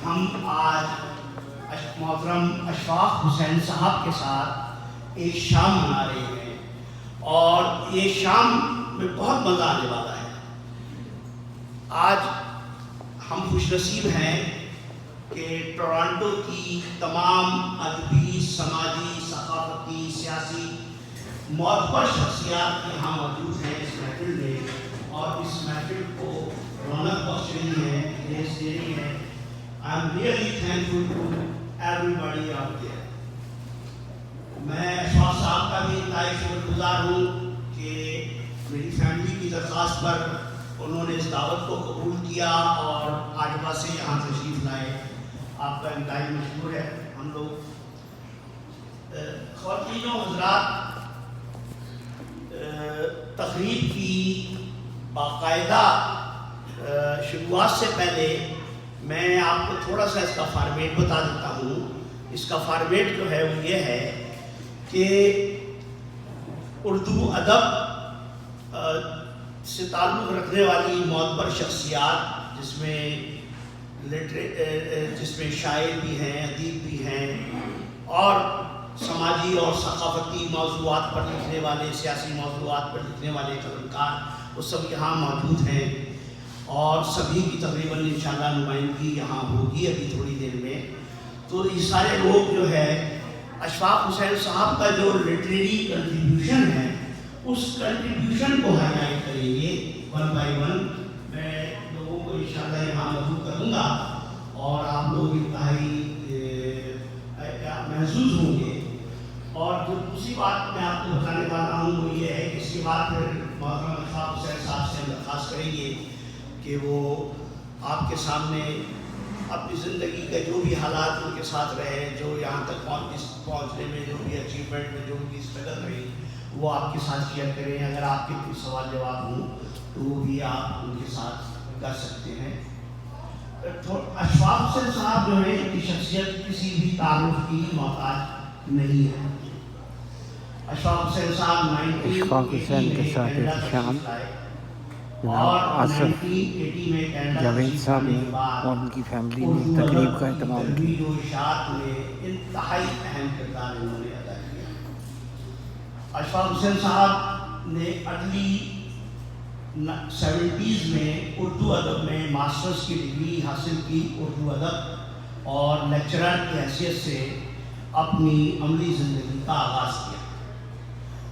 ہم آج محترم اشفاق حسین صاحب کے ساتھ ایک شام منا رہے ہیں اور یہ شام میں بہت مزہ آنے والا ہے۔ آج ہم خوش نصیب ہیں کہ ٹورانٹو کی تمام ادبی، سماجی، ثقافتی، سیاسی معتبر شخصیات یہاں موجود ہیں اس محفل میں، اور اس محفل کو رونق بخش رہی ہے، ریس دے رہی ہے۔ I am really thankful to everybody out there۔ میں اشفاق صاحب کا بھی انتہائی شکر گزار ہوں کہ میری فیملی کی درخواست پر انہوں نے اس دعوت کو قبول کیا اور آجبا سے یہاں تشریف لائے۔ آپ کا انتہائی مشکور ہے۔ ہم لوگ خواتین و حضرات، تقریب کی باقاعدہ شروعات سے پہلے میں آپ کو تھوڑا سا اس کا فارمیٹ بتا دیتا ہوں۔ اس کا فارمیٹ جو ہے وہ یہ ہے کہ اردو ادب سے تعلق رکھنے والی معتبر شخصیات، جس میں شاعر بھی ہیں، ادیب بھی ہیں، اور سماجی اور ثقافتی موضوعات پر لکھنے والے، سیاسی موضوعات پر لکھنے والے قلمکار، وہ سب یہاں موجود ہیں، اور سبھی کی تقریباً انشاءاللہ نمائندگی یہاں ہوگی ابھی تھوڑی دیر میں۔ تو یہ سارے لوگ جو ہے اشفاق حسین صاحب کا جو لٹریری کنٹریبیوشن ہے، اس کنٹریبیوشن کو ہائی لائٹ کریں گے ون بائی ون۔ میں لوگوں کو انشاءاللہ یہاں موجود کروں گا اور آپ لوگ انتہائی محظوظ ہوں گے۔ اور جو دوسری بات میں آپ کو بتانے والا ہوں وہ یہ ہے کہ اس کے بعد پھر محترم اشفاق حسین صاحب سے ہم درخواست کریں گے کہ وہ آپ کے سامنے اپنی زندگی کے جو بھی حالات ان کے ساتھ رہے، جو یہاں تک پہنچنے میں جو بھی اچیومنٹ میں جو بھی اسٹرگل رہی، وہ آپ کے ساتھ شیئر کریں۔ اگر آپ کے کوئی سوال جواب ہوں تو وہ بھی آپ ان کے ساتھ کر سکتے ہیں۔ اشفاق حسین صاحب جو ہے، ان کی شخصیت کسی بھی تعارف کی محتاج نہیں ہے۔ اشفاق حسین صاحب اشفاق حسین کے ساتھ ایک شام جناب آصف جاوید صاحب نے اور ان کی فیملی نے تقریب کا اہتمام کیا۔ انتہائی اہم کردار انہوں نے ادا کیا۔ اشفاق حسین صاحب نے ارلی 70s میں اردو ادب میں ماسٹرز کی ڈگری حاصل کی اردو ادب، اور لیکچرر کی حیثیت سے اپنی عملی زندگی کا آغاز کیا۔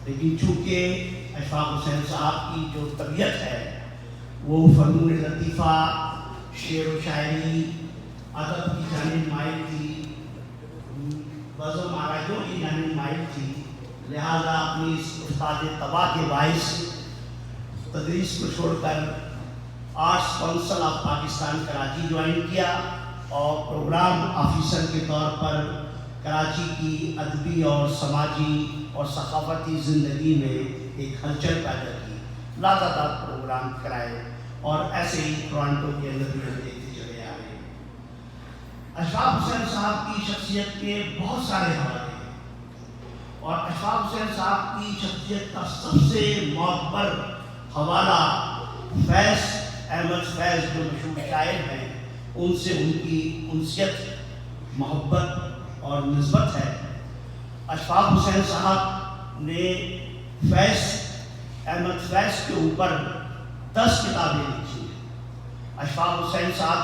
لیکن چونکہ اشفاق حسین صاحب کی جو طبیعت ہے وہ فنون لطیفہ، شعر و شاعری، ادب کی جانب مائل تھی، بزم آرائیوں کی جانب مائل تھی، لہذا اپنی اس استاد طبع کے باعث تدریس کو چھوڑ کر arts council of Pakistan Karachi join کیا، اور پروگرام آفیسر کے طور پر کراچی کی ادبی اور سماجی اور ثقافتی زندگی میں ایک ہلچل پیدا کی، لاتعداد پروگرام کرائے، اور ایسے ہی ٹورانٹو کے اندر بھی ہم دیکھتے چلے آ رہے ہیں۔ اشفاق حسین صاحب کی شخصیت کے بہت سارے حوالے ہیں، اور اشفاق حسین صاحب کی شخصیت کا سب سے معتبر حوالہ فیض احمد فیض جو مشہور شاعر ہیں، ان سے ان کی انسیت، محبت اور نسبت ہے۔ اشفاق حسین صاحب نے فیض احمد فیض کے اوپر 10 کتابیں لکھی ہیں۔ اشفاق حسین صاحب